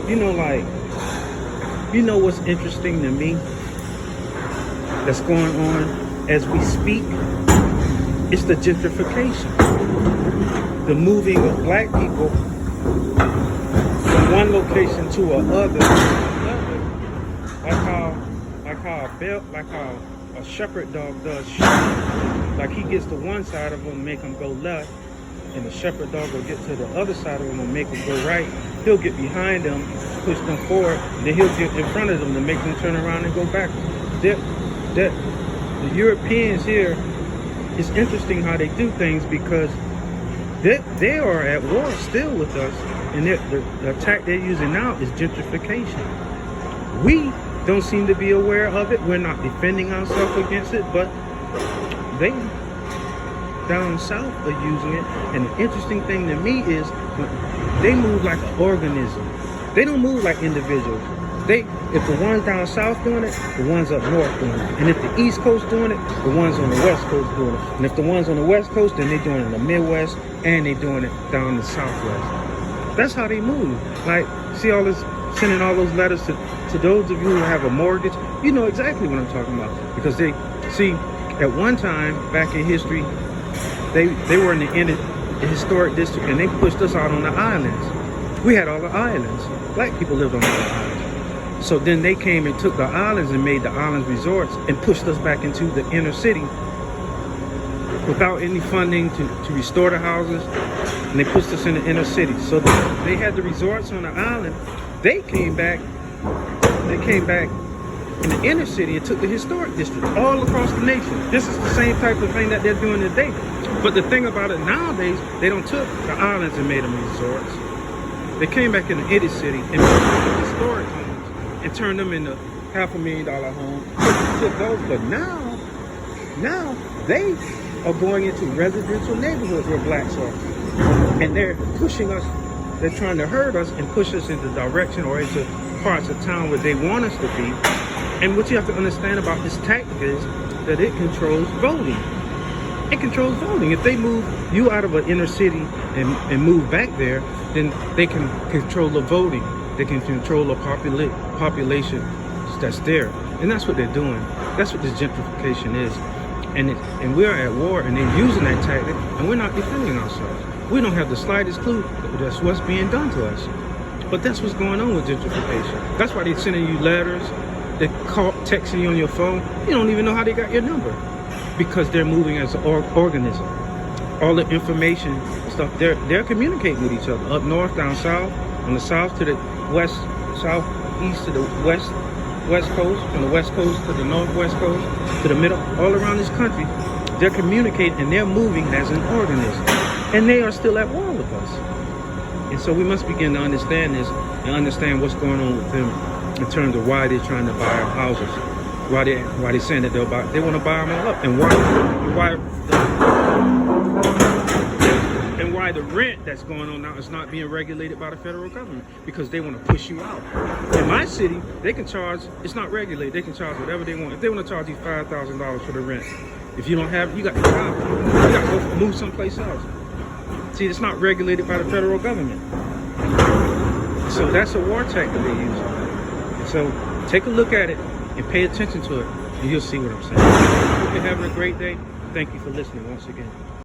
Like, what's interesting to me that's going on as we speak? It's the gentrification. The moving of black people from one location to another. Like how a shepherd dog does sheep. Like he gets to one side of them, make them go left, and the shepherd dog will get to the other side of them and make them go right. He'll get behind them, push them forward, and then he'll get in front of them to make them turn around and go back. The Europeans here, it's interesting how they do things because they are at war still with us, and the attack they're using now is gentrification. We don't seem to be aware of it. We're not defending ourselves against it, but they down south are using it. And the interesting thing to me is they move like an organism. They don't move like individuals. If the ones down south doing it, the ones up north doing it. And if the East Coast doing it, the ones on the West Coast doing it. And if the ones on the West Coast, then they're doing it in the Midwest, and they're doing it down the Southwest. That's how they move. Like, see all this, sending all those letters to those of you who have a mortgage, you know exactly what I'm talking about. Because they, see, at one time, back in history, they were in the historic district, and they pushed us out on the islands. We had all the islands. Black people lived on the islands. So then they came and took the islands and made the islands resorts and pushed us back into the inner city without any funding to restore the houses. And they pushed us in the inner city. So they had the resorts on the island. They came back in the inner city and took the historic district all across the nation. This is the same type of thing that they're doing today. But the thing about it nowadays, they don't took the islands and made them resorts. They came back in the inner city and made them historic homes and turned them into $500,000 homes. Took those, but now they are going into residential neighborhoods where blacks are, and they're pushing us. They're trying to hurt us and push us into direction or into parts of town where they want us to be. And what you have to understand about this tactic is that it controls voting. It controls voting. If they move you out of an inner city and move back there, then they can control the voting. They can control the population that's there. And that's what they're doing. That's what this gentrification is. And we're at war, and they're using that tactic, and we're not defending ourselves. We don't have the slightest clue that's what's being done to us. But that's what's going on with gentrification. That's why they're sending you letters. They're texting you on your phone. You don't even know how they got your number. Because they're moving as an organism. All the information stuff, they're communicating with each other. Up north, down south, on the south to the west, southeast to the west coast, from the west coast to the northwest coast, to the middle, all around this country. They're communicating and they're moving as an organism. And they are still at war with us. And so we must begin to understand this and understand what's going on with them in terms of why they're trying to buy our houses. Why they saying that they want to buy them all up, and why the rent that's going on now is not being regulated by the federal government, because they want to push you out. In my city, they can charge, it's not regulated, they can charge whatever they want. If they want to charge you $5,000 for the rent, if you don't have it, you got to go move someplace else. See, it's not regulated by the federal government. So that's a war tactic they're using. So take a look at it and pay attention to it, and you'll see what I'm saying. Hope you're having a great day. Thank you for listening once again.